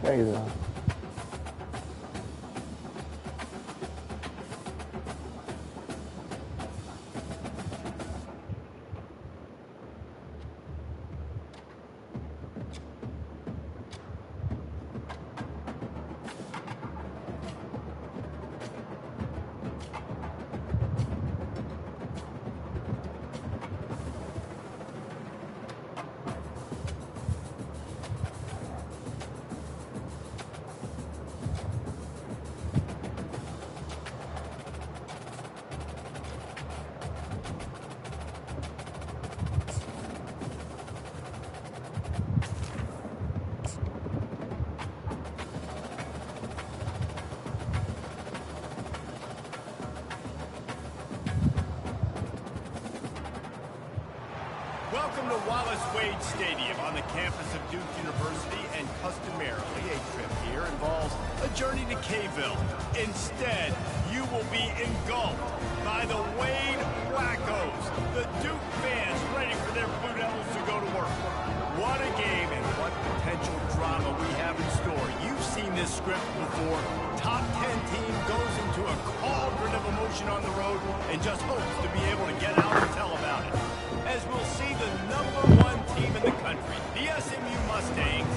Crazy. Welcome to Wallace Wade Stadium on the campus of Duke University, and customarily a trip here involves a journey to K-Ville. Instead, you will be engulfed by the Wade Wackos, the Duke fans ready for their Blue Devils to go to work. What a game and what potential drama we have in store. You've seen this script before. Top 10 team goes into a cauldron of emotion on the road and just hopes to be able to get out and tell about it. As we'll see the #1 team in the country, the SMU Mustangs,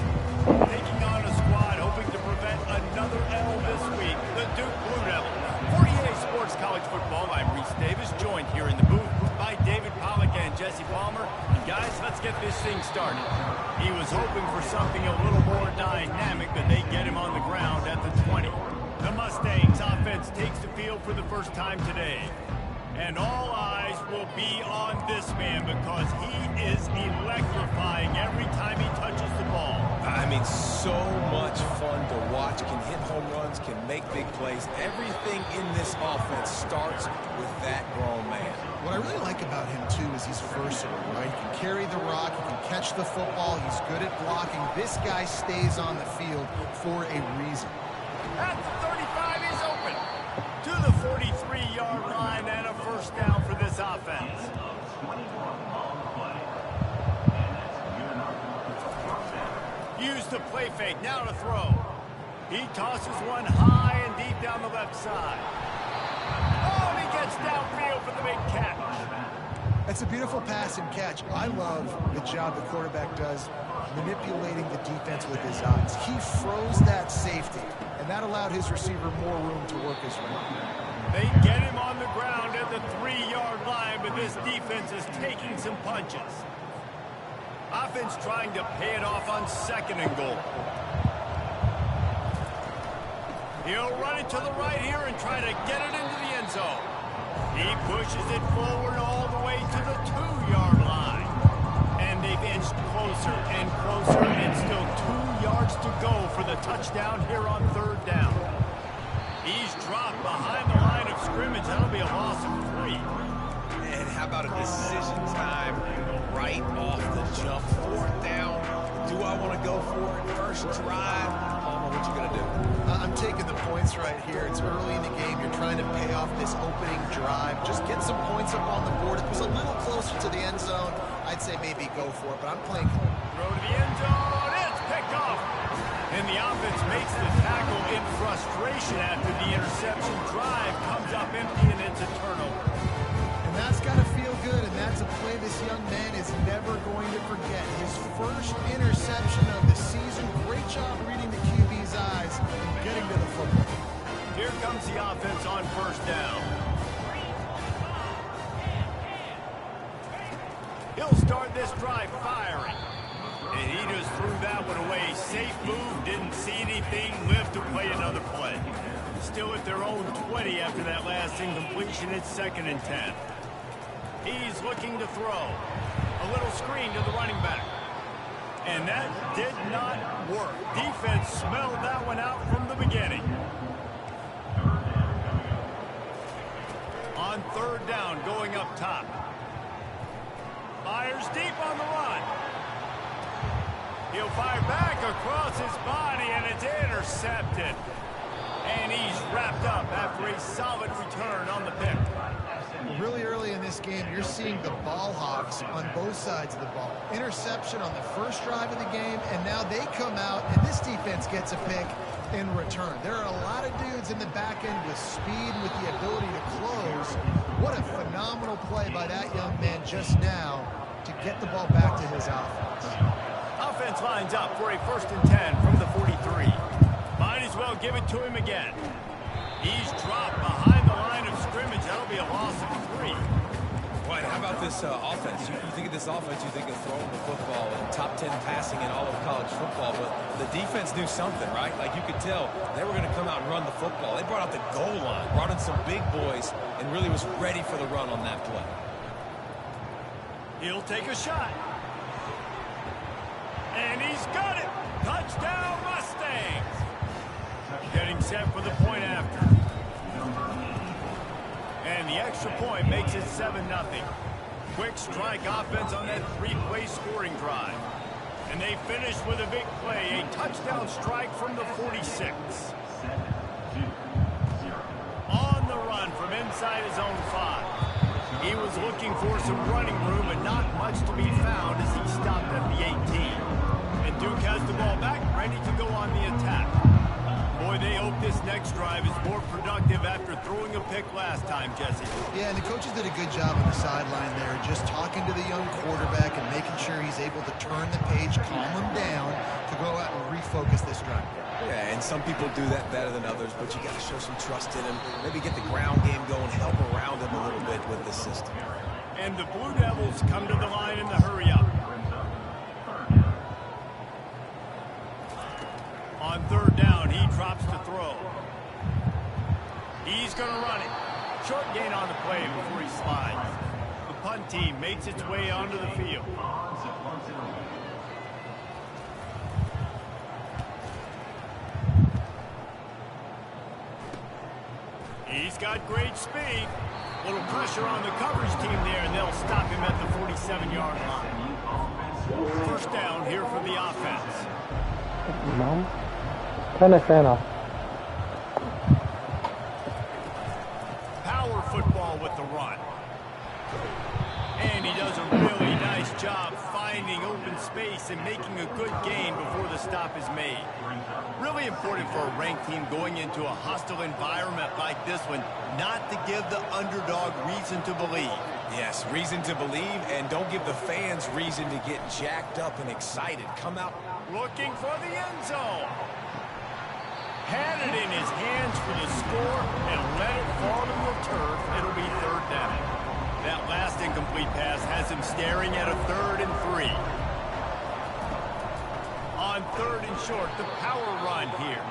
taking on a squad hoping to prevent another L this week, the Duke Blue Devils. For EA Sports College Football, I'm Reese Davis, joined here in the booth by David Pollack and Jesse Palmer. And guys, let's get this thing started. He was hoping for something a little more dynamic, but they get him on the ground at the 20. The Mustangs offense takes the field for the first time today. And all eyes will be on this man because he is electrifying every time he touches the ball. I mean, so much fun to watch. Can hit home runs, can make big plays. Everything in this offense starts with that grown man. What I really like about him, too, is he's versatile, right? He can carry the rock, he can catch the football, he's good at blocking. This guy stays on the field for a reason. At the 35, he's open to the 43-yard line, and a first down for this offense. Use the play fake, now to throw. He tosses one high and deep down the left side. Oh, he gets downfield for the big catch. That's a beautiful pass and catch. I love the job the quarterback does manipulating the defense with his eyes. He froze that safety, and that allowed his receiver more room to work his route. They get him on the ground at the 3-yard line, but this defense is taking some punches. Offense trying to pay it off on 2nd and goal. He'll run it to the right here and try to get it into the end zone. He pushes it forward all the way to the 2-yard line. And they've inched closer and closer, and still 2 yards to go for the touchdown here on 3rd down. He's dropped behind the line of scrimmage. That'll be a loss of 3. And how about a decision time right off the jump? 4th down. Do I want to go for it? First drive. Palmer, what you going to do? I'm taking the points right here. It's early in the game. You're trying to pay off this opening drive. Just get some points up on the board. If it was a little closer to the end zone, I'd say maybe go for it, but I'm playing. Throw to the end zone. It's picked off. And the offense makes the tackle in frustration after the interception. Drive comes up empty, and it's a turnover. And that's got to feel good, and that's a play this young man is never going to forget. His first interception of the season. Great job reading the QB's eyes and getting to the football. Here comes the offense on 1st down. He'll start this drive firing. And he just threw that one away. Safe move, didn't see anything, lived to play another play. Still at their own 20 after that last incompletion. It's 2nd and 10. He's looking to throw. A little screen to the running back. And that did not work. Defense smelled that one out from the beginning. On 3rd down, going up top. Fires deep on the run. He'll fire back across his body, and it's intercepted. And he's wrapped up after a solid return on the pick. Really early in this game, you're seeing the ball hawks on both sides of the ball. Interception on the first drive of the game, and now they come out, and this defense gets a pick in return. There are a lot of dudes in the back end with speed, with the ability to close. What a phenomenal play by that young man just now to get the ball back to his offense. Offense lines up for a 1st and 10 from the 43. Might as well give it to him again. He's dropped behind the line of scrimmage. That'll be a loss of 3. Right, how about this offense? You think of this offense, you think of throwing the football and top 10 passing in all of college football, but the defense knew something, right? Like you could tell they were going to come out and run the football. They brought out the goal line, brought in some big boys, and really was ready for the run on that play. He'll take a shot. And he's got it. Touchdown, Mustangs. Getting set for the point after. And the extra point makes it 7-0. Quick strike offense on that 3-play scoring drive. And they finish with a big play, a touchdown strike from the 46. On the run from inside his own 5. He was looking for some running room, but not much to be found as he stopped at the 18. And Duke has the ball back, ready to go on the attack. Boy, they hope this next drive is more productive after throwing a pick last time, Jesse. Yeah, and the coaches did a good job on the sideline there, just talking to the young quarterback and making sure he's able to turn the page, calm him down to go out and refocus this drive. Yeah, and some people do that better than others, but you got to show some trust in him. Maybe get the ground game going, help around him a little bit with the system. And the Blue Devils come to the line in the hurry-up. On 3rd down, he drops to throw. He's going to run it. Short gain on the play before he slides. The punt team makes its way onto the field. He's got great speed. Little pressure on the coverage team there, and they'll stop him at the 47-yard line. 1st down here for the offense. Mom? Turn the fan off. Power football with the run. And he does a really nice job finding open space and making a good gain before the stop is made. Really important for a ranked team going into a hostile environment like this one, not to give the underdog reason to believe. Yes, reason to believe, and don't give the fans reason to get jacked up and excited. Come out looking for the end zone. Had it in his hands for the score and let it fall to the turf. It'll be 3rd down. That last incomplete pass has him staring at a 3rd and 3. On 3rd and short, the power run here.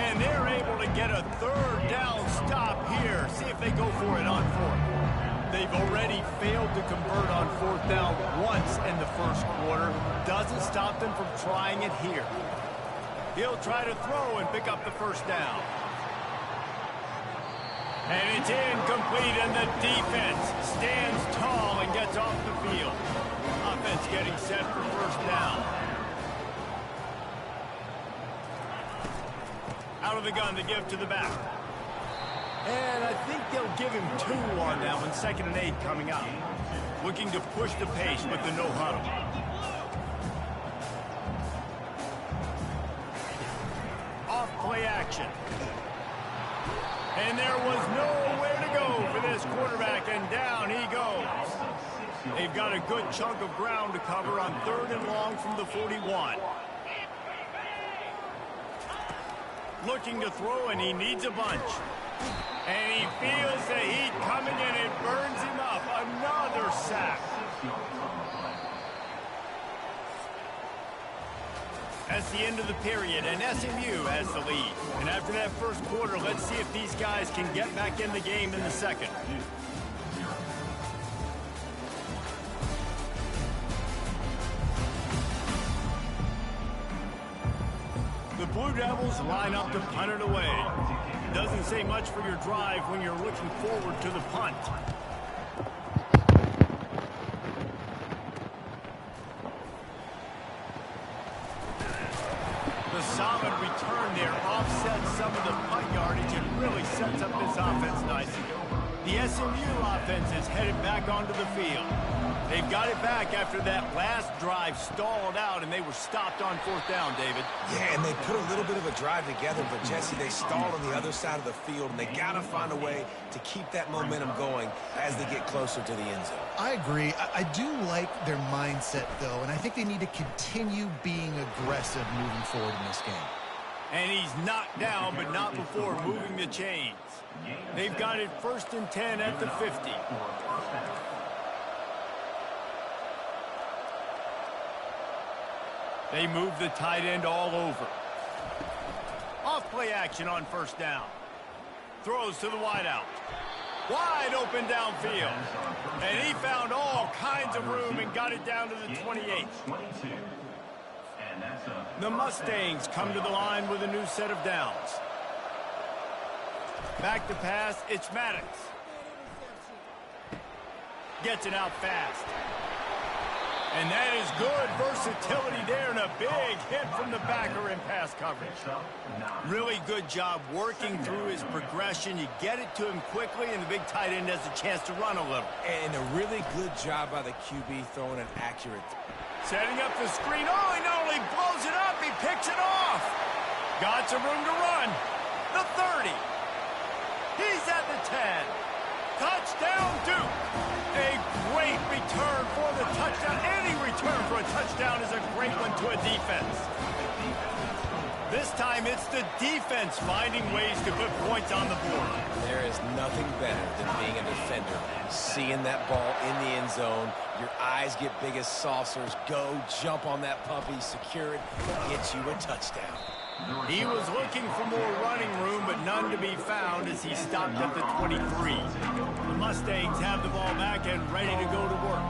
And they're able to get a 3rd down stop here. See if they go for it on 4th. They've already failed to convert on 4th down once in the 1st quarter. Doesn't stop them from trying it here. He'll try to throw and pick up the 1st down. And it's incomplete, and the defense stands tall and gets off the field. Offense getting set for 1st down. Out of the gun to give to the back. And I think they'll give him 2 on that one. 2nd and 8 coming up. Looking to push the pace with the no huddle. Off play action. And there was nowhere to go for this quarterback, and down he goes. They've got a good chunk of ground to cover on 3rd and long from the 41. Looking to throw, and he needs a bunch. And he feels the heat coming in. It burns him up. Another sack. That's the end of the period, and SMU has the lead. And after that 1st quarter, let's see if these guys can get back in the game in the 2nd. The Blue Devils line up to punt it away. Doesn't say much for your drive when you're looking forward to the punt. The solid return there offsets some of the punt yardage and really sets up this offense nicely. The SMU offense is headed back onto the field. They've got it back after that last drive stalled out, and they were stopped on 4th down, David. Yeah, and they put a little bit of a drive together, but, Jesse, they stalled on the other side of the field, and they got to find a way to keep that momentum going as they get closer to the end zone. I agree. I do like their mindset, though, and I think they need to continue being aggressive moving forward in this game. And he's knocked down, but not before moving the chains. They've got it 1st and 10 at the 50. They move the tight end all over. Off play action on 1st down. Throws to the wideout. Wide open downfield. And he found all kinds of room and got it down to the 28. The Mustangs come to the line with a new set of downs. Back to pass, it's Maddox. Gets it out fast. And that is good versatility there and a big hit from the backer in pass coverage. Really good job working through his progression. You get it to him quickly, and the big tight end has a chance to run a little. And a really good job by the QB throwing an accurate. Setting up the screen. Oh, he not only blows it up, he picks it off. Got some room to run. The 30. He's at the 10. Touchdown, Duke. A great return for the touchdown. Any return for a touchdown is a great one to a defense. This time it's the defense finding ways to put points on the board. There is nothing better than being a defender. Seeing that ball in the end zone, your eyes get big as saucers. Go, jump on that puppy, secure it, get you a touchdown. He was looking for more running room, but none to be found as he stopped at the 23. The Mustangs have the ball back and ready to go to work.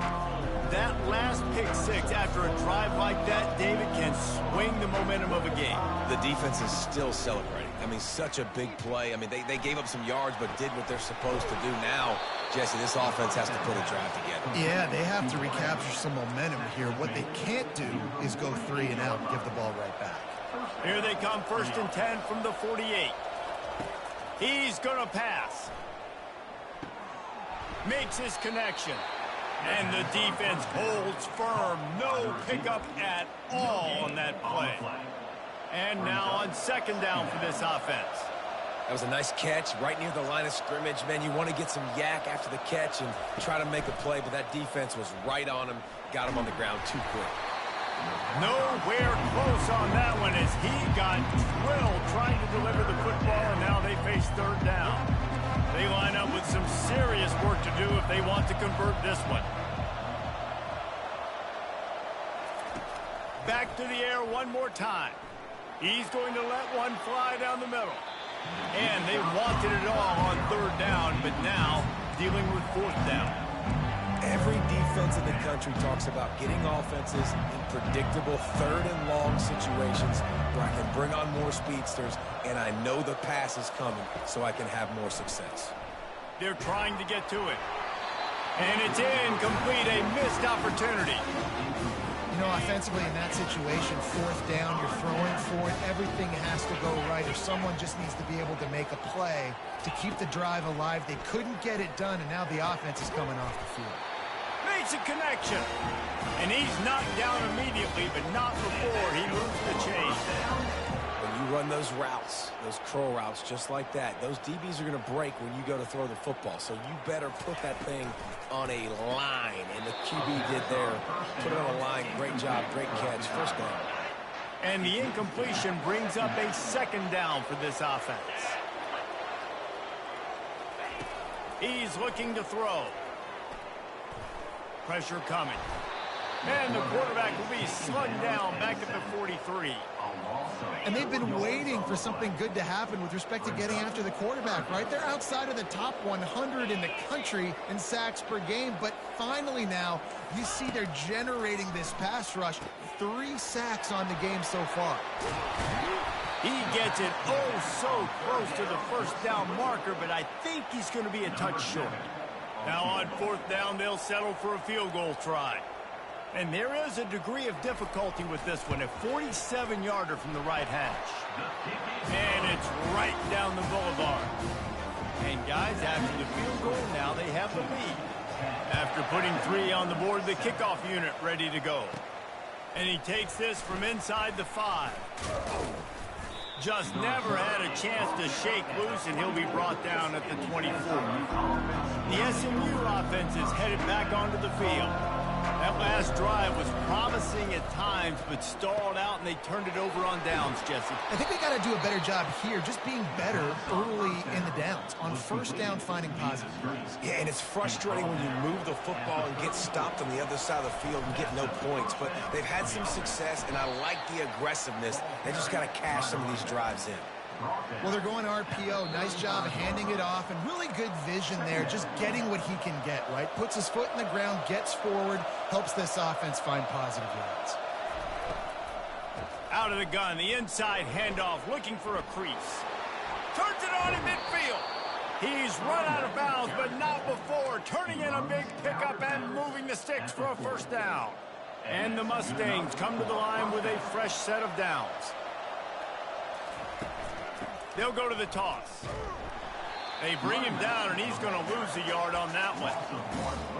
That last pick six after a drive like that, David, can swing the momentum of a game. The defense is still celebrating. I mean, such a big play. I mean, they gave up some yards, but did what they're supposed to do. Now, Jesse, this offense has to put a drive together. Yeah, they have to recapture some momentum here. What they can't do is go 3 and out and give the ball right back. Here they come, 1st and 10 from the 48. He's going to pass. Makes his connection. And the defense holds firm. No pickup at all on that play. And now on 2nd down for this offense. That was a nice catch right near the line of scrimmage. Man, you want to get some yak after the catch and try to make a play, but that defense was right on him. Got him on the ground too quick. Nowhere close on that one as he got drilled trying to deliver the football, and now they face 3rd down. They line up with some serious work to do if they want to convert this one. Back to the air one more time. He's going to let one fly down the middle. And they wanted it all on 3rd down, but now dealing with 4th down. Every defense in the country talks about getting offenses in predictable 3rd and long situations where I can bring on more speedsters and I know the pass is coming so I can have more success. They're trying to get to it. And it's incomplete, a missed opportunity. You know, offensively in that situation, 4th down, you're throwing for it. Everything has to go right, or someone just needs to be able to make a play to keep the drive alive. They couldn't get it done, and now the offense is coming off the field. Makes a connection. And he's knocked down immediately, but not before he moves the chain. When you run those routes, those curl routes just like that, those DBs are going to break when you go to throw the football. So you better put that thing on a line. And the QB did there. Put it on a line. Great job. Great catch. 1st down. And the incompletion brings up a 2nd down for this offense. He's looking to throw. Pressure coming. And the quarterback will be slugged down back at the 43. And they've been waiting for something good to happen with respect to getting after the quarterback, right? They're outside of the top 100 in the country in sacks per game, but finally now you see they're generating this pass rush. 3 sacks on the game so far. He gets it oh so close to the 1st down marker, but I think he's going to be a touch short. Now on 4th down, they'll settle for a field goal try. And there is a degree of difficulty with this one, a 47-yarder from the right hash. And it's right down the boulevard. And guys, after after the field goal. Now they have the lead. After putting 3 on the board, the kickoff unit ready to go. And he takes this from inside the 5. Just never had a chance to shake loose, and he'll be brought down at the 24. The SMU offense is headed back onto the field. That last drive was promising at times, but stalled out, and they turned it over on downs, Jesse. I think they got to do a better job here, just being better early in the downs. On first down, finding positive plays. Yeah, and it's frustrating when you move the football and get stopped on the other side of the field and get no points. But they've had some success, and I like the aggressiveness. They just got to cash some of these drives in. Well, they're going RPO. Nice job handing it off, and really good vision there, just getting what he can get, right? Puts his foot in the ground, gets forward, helps this offense find positive yards. Out of the gun, the inside handoff, looking for a crease. Turns it on in midfield. He's run out of bounds, but not before. Turning in a big pickup and moving the sticks for a first down. And the Mustangs come to the line with a fresh set of downs. They'll go to the toss. They bring him down, and he's going to lose a yard on that one.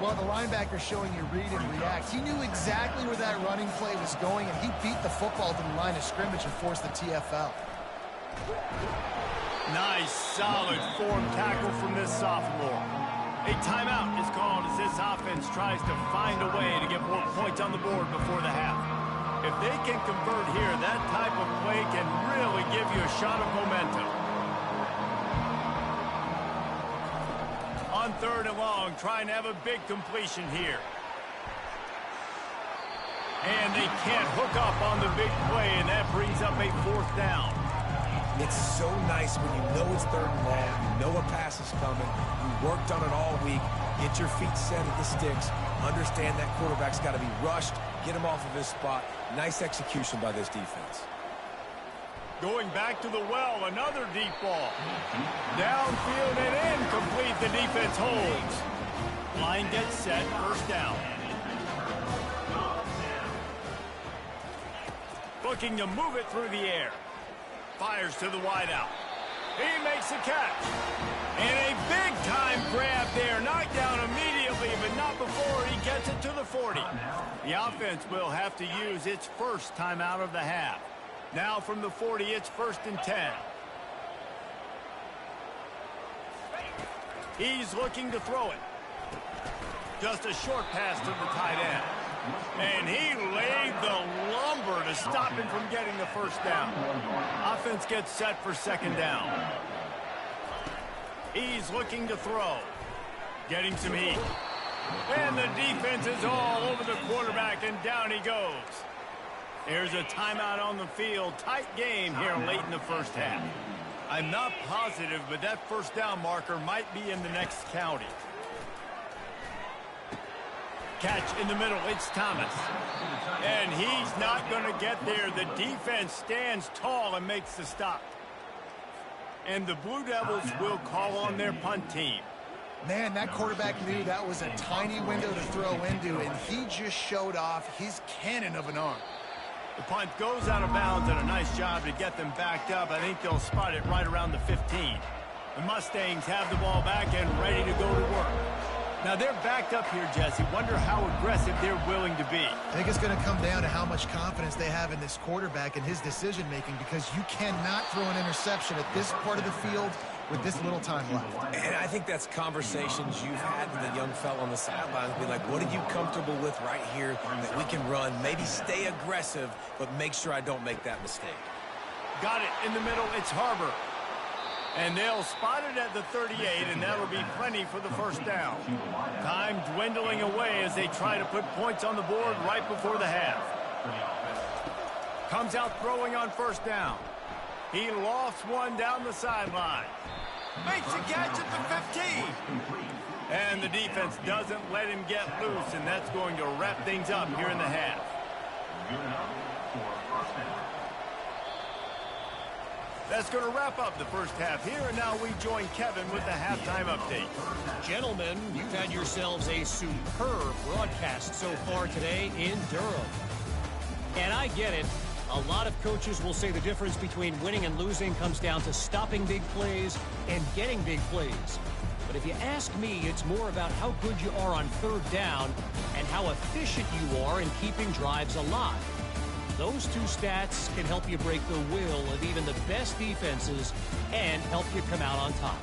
Well, the linebacker showing you read and react. He knew exactly where that running play was going, and he beat the football to the line of scrimmage and forced the TFL. Nice, solid form tackle from this sophomore. A timeout is called as this offense tries to find a way to get more points on the board before the half. If they can convert here, that type of play can really give you a shot of momentum. On 3rd and long, trying to have a big completion here. And they can't hook up on the big play, and that brings up a 4th down. It's so nice when you know it's 3rd and long, you know a pass is coming, you worked on it all week, get your feet set at the sticks, understand that quarterback's got to be rushed, get him off of his spot. Nice execution by this defense. Going back to the well, another deep ball. Downfield and incomplete, the defense holds. Line gets set, first down. Looking to move it through the air. Fires to the wideout. He makes the catch. And a big-time grab there. Knocked down immediately, but not before he gets it to the 40. The offense will have to use its first timeout of the half. Now from the 40, it's 1st and 10. He's looking to throw it. Just a short pass to the tight end. And he laid the lumber to stop him from getting the first down. Offense gets set for 2nd down. He's looking to throw. Getting some heat. And the defense is all over the quarterback, and down he goes. There's a timeout on the field. Tight game here late in the first half. I'm not positive, but that first down marker might be in the next county. Catch in the middle, it's Thomas. And he's not going to get there. The defense stands tall and makes the stop. And the Blue Devils will call on their punt team. Man, that quarterback knew that was a tiny window to throw into, and he just showed off his cannon of an arm. The punt goes out of bounds, and a nice job to get them backed up. I think they'll spot it right around the 15. The Mustangs have the ball back and ready to go to work. Now they're backed up here, Jesse. Wonder how aggressive they're willing to be. I think it's going to come down to how much confidence they have in this quarterback and his decision-making, because you cannot throw an interception at this part of the field with this little time left. And I think that's conversations you've had with a young fella on the sidelines. Be like, what are you comfortable with right here that we can run? Maybe stay aggressive, but make sure I don't make that mistake. Got it in the middle. It's Harbor. And they'll spot it at the 38, and that'll be plenty for the first down. Time dwindling away as they try to put points on the board right before the half. Comes out throwing on first down. He lofts one down the sideline. Makes a catch at the 15. And the defense doesn't let him get loose, and that's going to wrap things up here in the half. That's going to wrap up the first half here, and now we join Kevin with the halftime update. Gentlemen, you've had yourselves a superb broadcast so far today in Durham. And I get it. A lot of coaches will say the difference between winning and losing comes down to stopping big plays and getting big plays. But if you ask me, it's more about how good you are on third down and how efficient you are in keeping drives alive. Those two stats can help you break the will of even the best defenses and help you come out on top.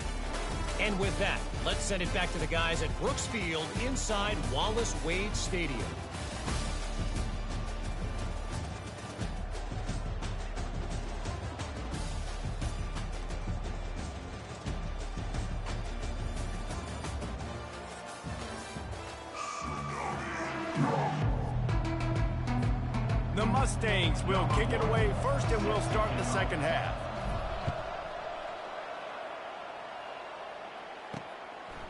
And with that, let's send it back to the guys at Brooks Field inside Wallace Wade Stadium. The Mustangs will kick it away first, and we'll start the second half.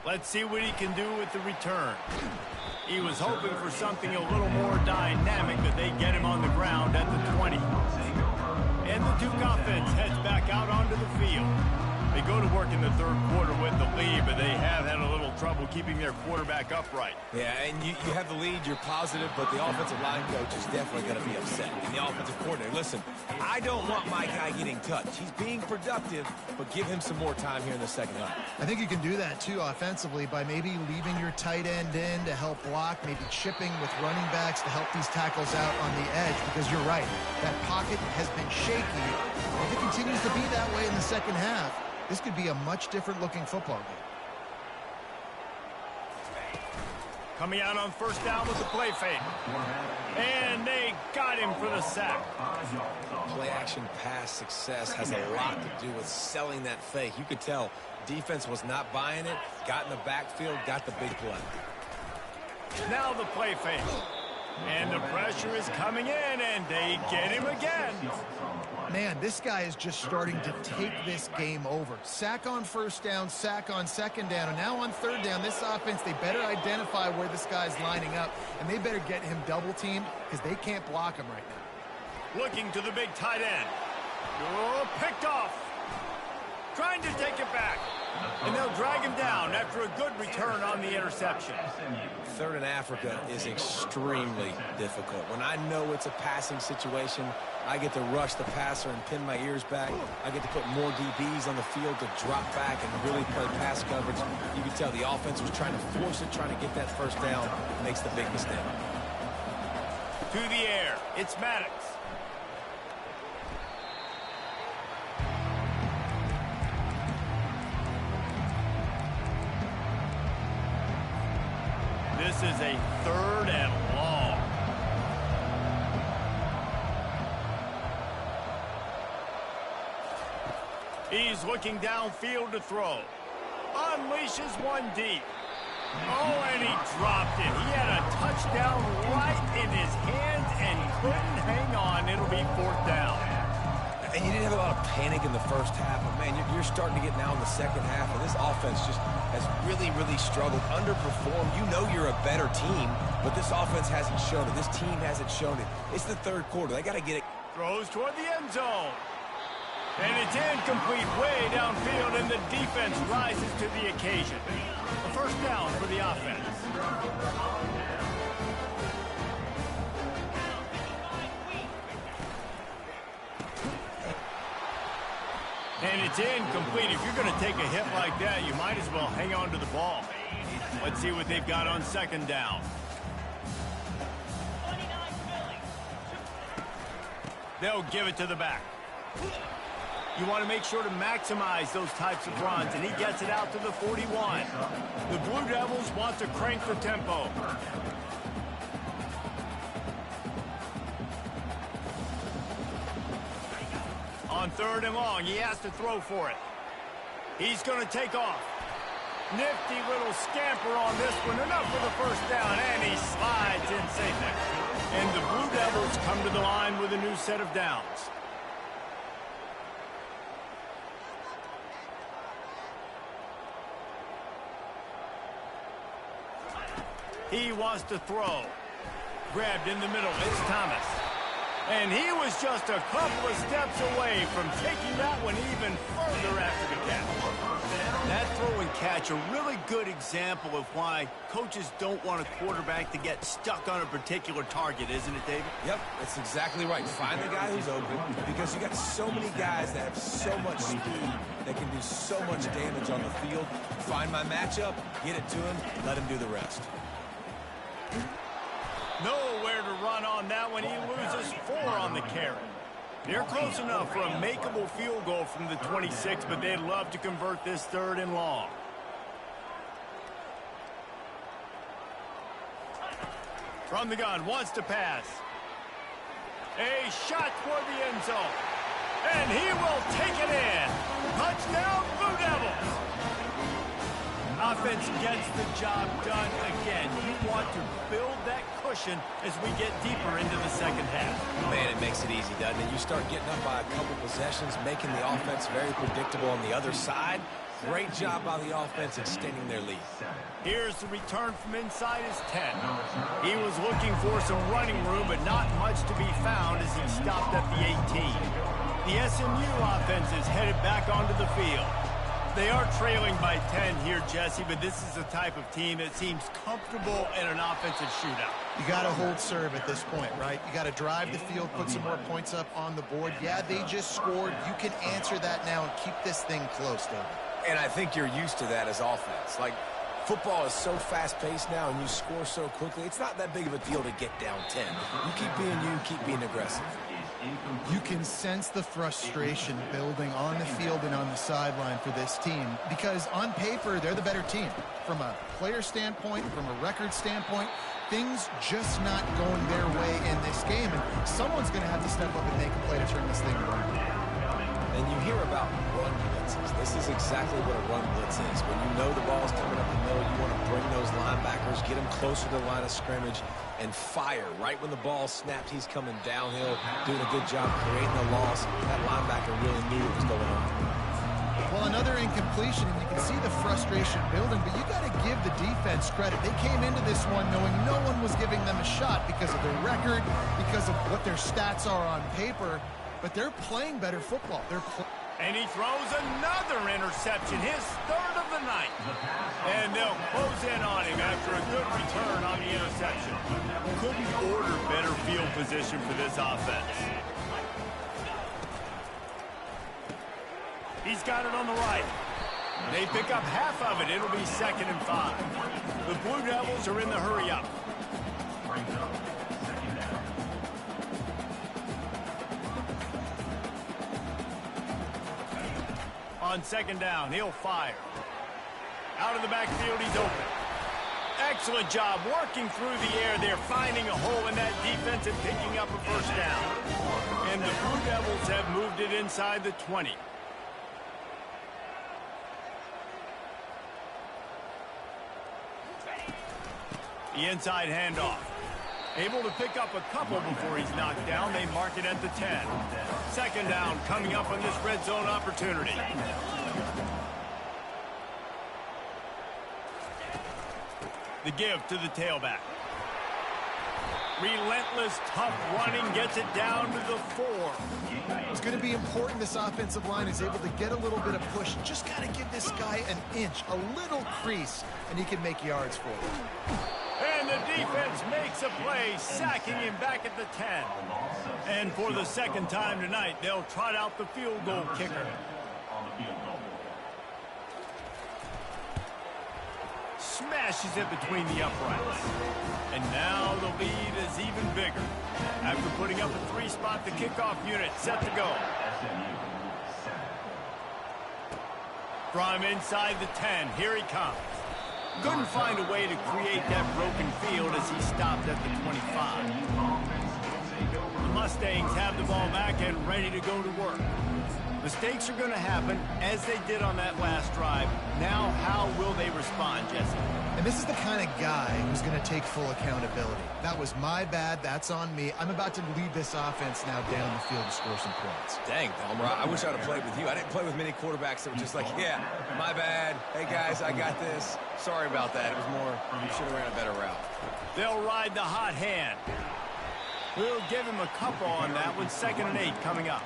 Let's see what he can do with the return. He was hoping for something a little more dynamic, but they get him on the ground at the 20. And the Duke offense heads back out onto the field. They go to work in the third quarter with the lead, but they have had a little trouble keeping their quarterback upright. Yeah, and you have the lead, you're positive, but the offensive line coach is definitely going to be upset. And the offensive coordinator, listen, I don't want my guy getting touched. He's being productive, but give him some more time here in the second half. I think you can do that, too, offensively, by maybe leaving your tight end in to help block, maybe chipping with running backs to help these tackles out on the edge, because you're right, that pocket has been shaky. If it continues to be that way in the second half, this could be a much different looking football game. Coming out on first down with the play fake. And they got him for the sack. Play action pass success has a lot to do with selling that fake. You could tell defense was not buying it, got in the backfield, got the big play. Now the play fake. And the pressure is coming in, and they get him again. Man, this guy is just starting to take this game over. Sack on first down, sack on second down, and now on third down, this offense, they better identify where this guy's lining up, and they better get him double-teamed because they can't block him right now. Looking to the big tight end. Oh, picked off. Trying to take it back. And they'll drag him down after a good return on the interception. Third in Africa is extremely difficult. When I know it's a passing situation, I get to rush the passer and pin my ears back. I get to put more DBs on the field to drop back and really play pass coverage. You can tell the offense was trying to force it, trying to get that first down, makes the big mistake. To the air, it's Maddox. This is a third and long. He's looking downfield to throw. Unleashes one deep. Oh, and he dropped it. He had a touchdown right in his hands and couldn't hang on. It'll be fourth down. And you didn't have a lot of panic in the first half, but, man, you're starting to get now in the second half, and this offense just has really, really struggled, underperformed. You know you're a better team, but this offense hasn't shown it. This team hasn't shown it. It's the third quarter. They got to get it. Throws toward the end zone. And it's incomplete way downfield, and the defense rises to the occasion. A first down for the offense. And it's incomplete. If you're going to take a hit like that, you might as well hang on to the ball. Let's see what they've got on second down. They'll give it to the back. You want to make sure to maximize those types of runs, and he gets it out to the 41. The Blue Devils want to crank the tempo. On third and long, he has to throw for it. He's going to take off. Nifty little scamper on this one. Enough for the first down, and he slides in safely. And the Blue Devils come to the line with a new set of downs. He wants to throw. Grabbed in the middle. It's Thomas. And he was just a couple of steps away from taking that one even further after the catch. That throwing and catch, a really good example of why coaches don't want a quarterback to get stuck on a particular target, isn't it, David? Yep, that's exactly right. Find the guy who's open, because you got so many guys that have so much speed that can do so much damage on the field. Find my matchup, get it to him, let him do the rest. Nowhere to run on that one. He loses 4 on the carry. They're close enough for a makeable field goal from the 26, but they'd love to convert this 3rd and long. From the gun, wants to pass. A shot toward the end zone. And he will take it in. Touchdown, Blue Devils. Offense gets the job done again. You want to build that cushion as we get deeper into the second half. Man, it makes it easy, doesn't it? You start getting up by a couple possessions, making the offense very predictable on the other side. Great job by the offense extending their lead. Here's the return from inside his 10. He was looking for some running room, but not much to be found as he stopped at the 18. The SMU offense is headed back onto the field. They are trailing by 10 here, Jesse, but this is the type of team that seems comfortable in an offensive shootout. You got to hold serve at this point, right? You got to drive the field, put some more points up on the board. Yeah, they just scored. You can answer that now and keep this thing close, David. And I think you're used to that as offense. Like, football is so fast-paced now and you score so quickly, it's not that big of a deal to get down 10. You keep being you, keep being aggressive. You can sense the frustration building on the field and on the sideline for this team because on paper, they're the better team. From a player standpoint, from a record standpoint, things just not going their way in this game. And someone's going to have to step up and make a play to turn this thing around. And you hear about run blitzes. This is exactly what a run blitz is. When you know the ball's coming up the middle, you want to bring those linebackers, get them closer to the line of scrimmage, and fire. Right when the ball snapped, he's coming downhill, doing a good job creating the loss. That linebacker really knew what was going on. Well, another incompletion, and you can see the frustration building, but you got to give the defense credit. They came into this one knowing no one was giving them a shot because of their record, because of what their stats are on paper, but they're playing better football. And he throws another interception, his 3rd of the night. And they'll close in on him after a good return on the interception. Couldn't order better field position for this offense. He's got it on the right. They pick up half of it. It'll be 2nd and 5. The Blue Devils are in the hurry up. On 2nd down, he'll fire. Out of the backfield, he's open. Excellent job working through the air there, finding a hole in that defense and picking up a 1st down. And the Blue Devils have moved it inside the 20. The inside handoff. Able to pick up a couple before he's knocked down. They mark it at the 10. 2nd down coming up on this red zone opportunity. The give to the tailback. Relentless, tough running, gets it down to the 4. It's going to be important this offensive line is able to get a little bit of push. Just got to give this guy an inch, a little crease, and he can make yards for it. And the defense makes a play, sacking him back at the 10. And for the 2nd time tonight, they'll trot out the field goal kicker. Smashes it between the uprights. And now the lead is even bigger. After putting up a 3-spot, the kickoff unit set to go. From inside the 10, here he comes. Couldn't find a way to create that broken field as he stopped at the 25. The Mustangs have the ball back and ready to go to work. Mistakes are going to happen, as they did on that last drive. Now, how will they respond, Jesse? And this is the kind of guy who's going to take full accountability. That was my bad. That's on me. I'm about to lead this offense now down the field to score some points. Dang, Palmer, I wish I'd have played with you. I didn't play with many quarterbacks that were just like, yeah, my bad. Hey, guys, I got this. Sorry about that. It was more, you should have ran a better route. They'll ride the hot hand. We'll give him a couple on that with 2nd and 8 coming up.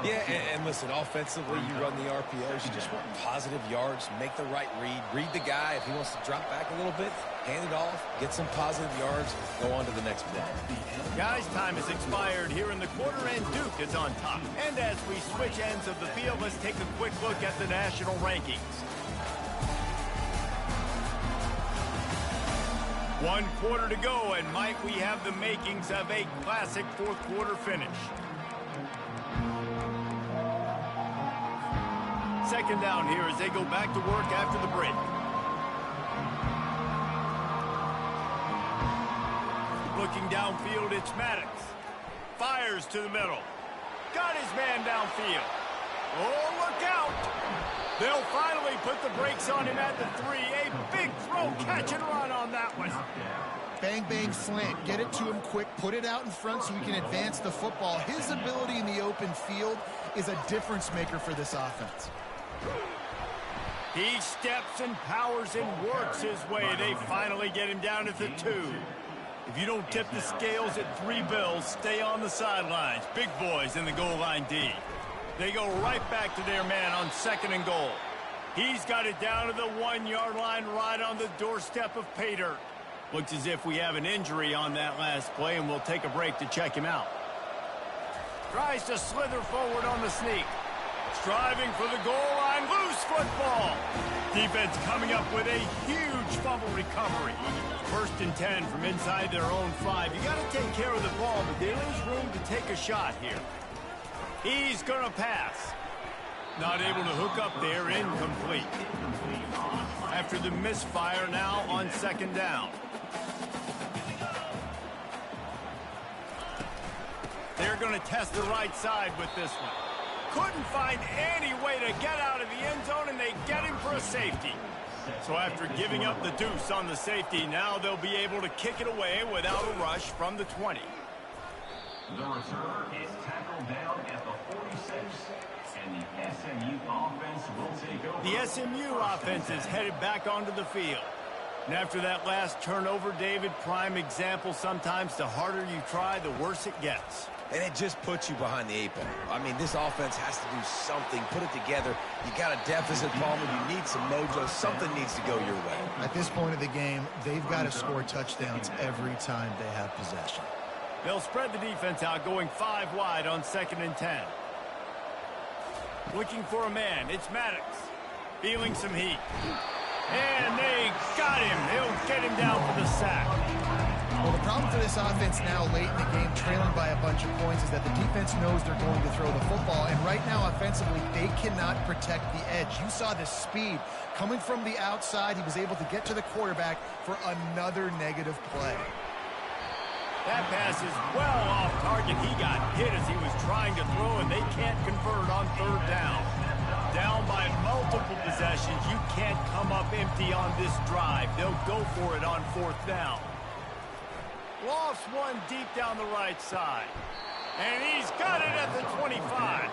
Yeah, and listen, offensively, you run the RPOs. You just want positive yards, make the right read the guy. If he wants to drop back a little bit, hand it off, get some positive yards, go on to the next play. Guys, time has expired here in the quarter, and Duke is on top. And as we switch ends of the field, let's take a quick look at the national rankings. 1 quarter to go, and Mike, we have the makings of a classic fourth quarter finish. Second down here as they go back to work after the break. Looking downfield, it's Maddox. Fires to the middle. Got his man downfield. Oh, look out! They'll finally put the brakes on him at the 3. A big throw, catch and run on that one. Bang, bang, slant. Get it to him quick. Put it out in front so he can advance the football. His ability in the open field is a difference maker for this offense. He steps and powers and works his way. They finally get him down at the 2. If you don't tip the scales at 3 bills, stay on the sidelines. Big boys in the goal line D. They go right back to their man on 2nd and goal. He's got it down to the 1-yard line right on the doorstep of Pater. Looks as if we have an injury on that last play, and we'll take a break to check him out. Tries to slither forward on the sneak. Striving for the goal line, loose football. Defense coming up with a huge fumble recovery. 1st and 10 from inside their own 5. You got to take care of the ball, but there is room to take a shot here. He's going to pass. Not able to hook up there, incomplete. After the misfire, now on 2nd down. They're going to test the right side with this one. Couldn't find any way to get out of the end zone, and they get him for a safety. So after giving up the deuce on the safety, now they'll be able to kick it away without a rush from the 20. The returner is tackled down at the 46, and the SMU offense will take over. The SMU offense is headed back onto the field. And after that last turnover, David, prime example, sometimes the harder you try, the worse it gets. And it just puts you behind the 8 ball. I mean, this offense has to do something, put it together. You got a deficit, Palmer. You need some mojo. Something needs to go your way. At this point of the game, they've got to score touchdowns every time they have possession. They'll spread the defense out, going 5 wide on 2nd and 10. Looking for a man. It's Maddox. Feeling some heat. And they got him. They'll get him down for the sack. Well, the problem for this offense now late in the game, trailing by a bunch of points, is that the defense knows they're going to throw the football. And right now, offensively, they cannot protect the edge. You saw the speed coming from the outside. He was able to get to the quarterback for another negative play. That pass is well off target. He got hit as he was trying to throw, and they can't convert on 3rd down. Down by multiple possessions. You can't come up empty on this drive. They'll go for it on 4th down. Lofts one deep down the right side. And he's got it at the 25.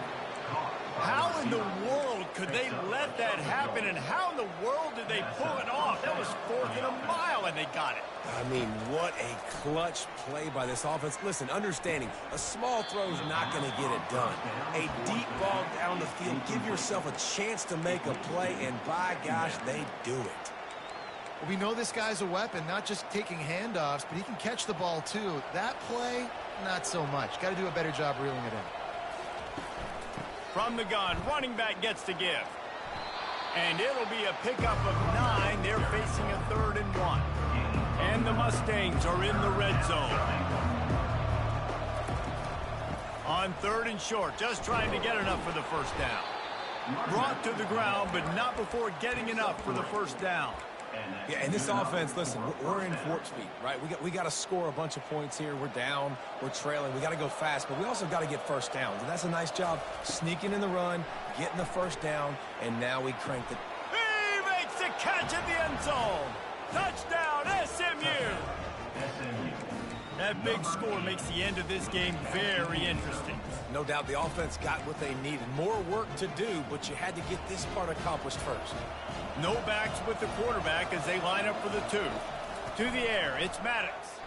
How in the world could they let that happen, and how in the world did they pull it off? That was 4th and a mile, and they got it. I mean, what a clutch play by this offense. Listen, understanding, a small throw is not going to get it done. A deep ball down the field, give yourself a chance to make a play, and by gosh, they do it. Well, we know this guy's a weapon, not just taking handoffs, but he can catch the ball too. That play, not so much. Got to do a better job reeling it in. From the gun, running back gets to give. And it'll be a pickup of 9. They're facing a 3rd and 1. And the Mustangs are in the red zone. On 3rd and short, just trying to get enough for the 1st down. Brought to the ground, but not before getting enough for the 1st down. Yeah, and this offense, listen, we're in warp speed, right? We got to score a bunch of points here. We're down, we're trailing. We got to go fast, but we also got to get 1st downs. And that's a nice job sneaking in the run, getting the 1st down, and now we cranked it. He makes the catch at the end zone. Touchdown, SMU. That big score makes the end of this game very interesting. No doubt the offense got what they needed. More work to do, but you had to get this part accomplished first. No backs with the quarterback as they line up for the 2. To the air, it's Maddox.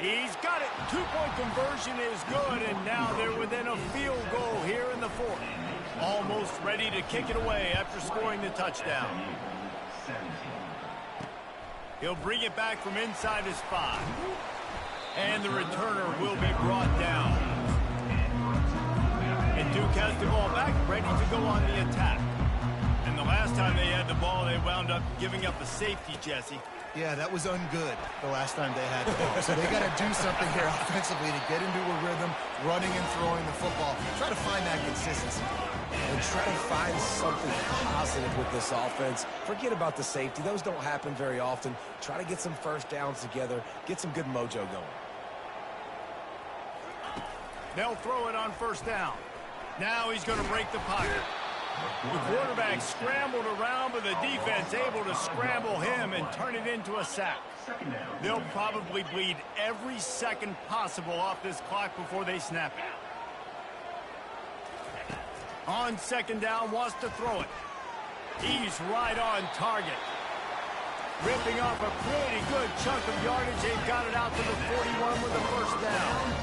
He's got it. Two-point conversion is good, and now they're within a field goal here in the fourth. Almost ready to kick it away after scoring the touchdown. He'll bring it back from inside his 5. And the returner will be brought down. And Duke has the ball back, ready to go on the attack. And the last time they had the ball, they wound up giving up a safety, Jesse. Yeah, that was ungood the last time they had the ball. So they got to do something here offensively to get into a rhythm, running and throwing the football. Try to find that consistency. And try to find something positive with this offense. Forget about the safety. Those don't happen very often. Try to get some first downs together. Get some good mojo going. They'll throw it on first down. Now he's going to break the pocket. The quarterback scrambled around, but the defense able to scramble him and turn it into a sack. They'll probably bleed every second possible off this clock before they snap it. On second down, wants to throw it. He's right on target. Ripping off a pretty good chunk of yardage. They've got it out to the 41 with the first down.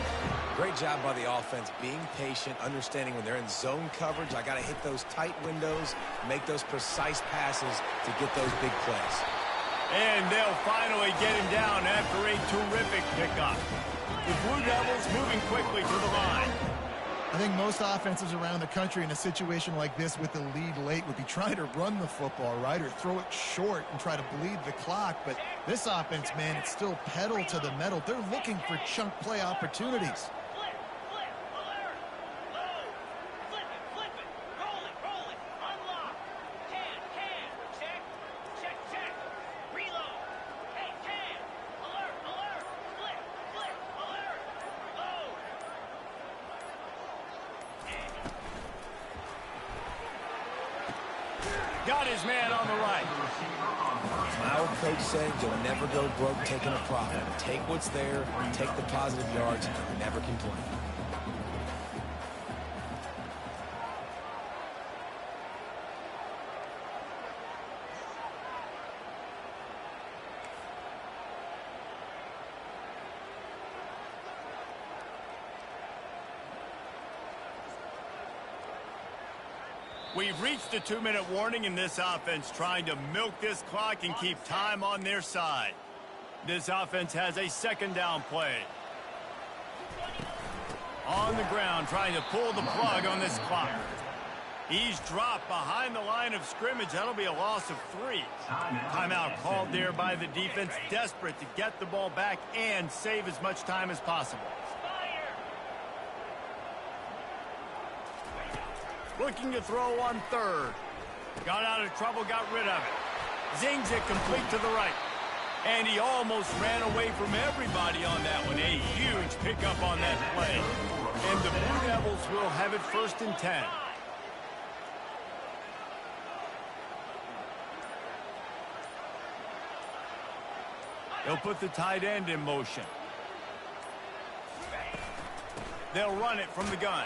Great job by the offense, being patient, understanding when they're in zone coverage, I got to hit those tight windows, make those precise passes to get those big plays. And they'll finally get him down after a terrific pickup. The Blue Devils moving quickly to the line. I think most offenses around the country in a situation like this with the lead late would be trying to run the football, right, or throw it short and try to bleed the clock. But this offense, man, it's still pedal to the metal. They're looking for chunk play opportunities. Got his man on the right. My old coach said you'll never go broke taking a profit. Take what's there, take the positive yards, and never complain. We've reached a 2-minute warning in this offense, trying to milk this clock and keep time on their side. This offense has a second down play. On the ground, trying to pull the plug on this clock. He's dropped behind the line of scrimmage. That'll be a loss of 3. Timeout called there by the defense, desperate to get the ball back and save as much time as possible. Looking to throw on third. Got out of trouble, got rid of it. Zings it complete to the right. And he almost ran away from everybody on that one. A huge pickup on that play. And the Blue Devils will have it 1st and 10. They'll put the tight end in motion. They'll run it from the gun.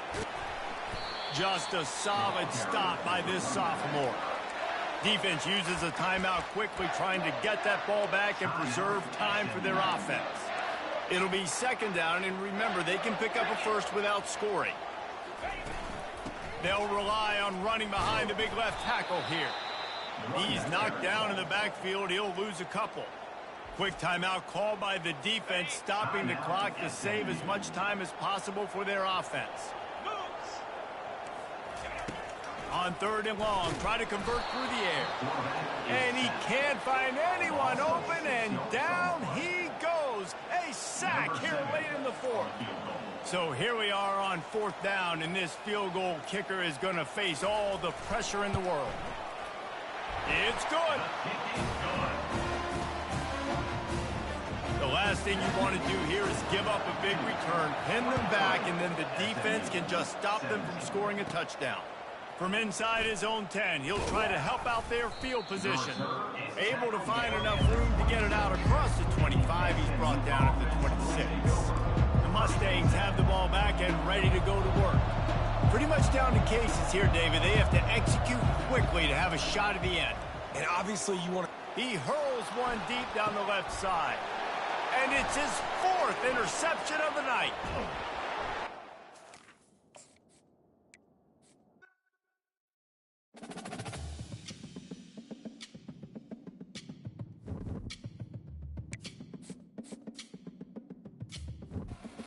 Just a solid stop by this sophomore. Defense uses a timeout quickly, trying to get that ball back and preserve time for their offense. It'll be second down, and remember, they can pick up a first without scoring. They'll rely on running behind the big left tackle here. He's knocked down in the backfield. He'll lose a couple. Quick timeout called by the defense, stopping the clock to save as much time as possible for their offense. On third and long, try to convert through the air. And he can't find anyone open, and down he goes. A sack here late in the fourth. So here we are on 4th down, and this field goal kicker is going to face all the pressure in the world. It's good. The last thing you want to do here is give up a big return, pin them back, and then the defense can just stop them from scoring a touchdown. From inside his own 10, he'll try to help out their field position. Able to find enough room to get it out across the 25. He's brought down at the 26. The Mustangs have the ball back and ready to go to work. Pretty much down to cases here, David. They have to execute quickly to have a shot at the end. And obviously you want to... He hurls one deep down the left side. And it's his 4th interception of the night.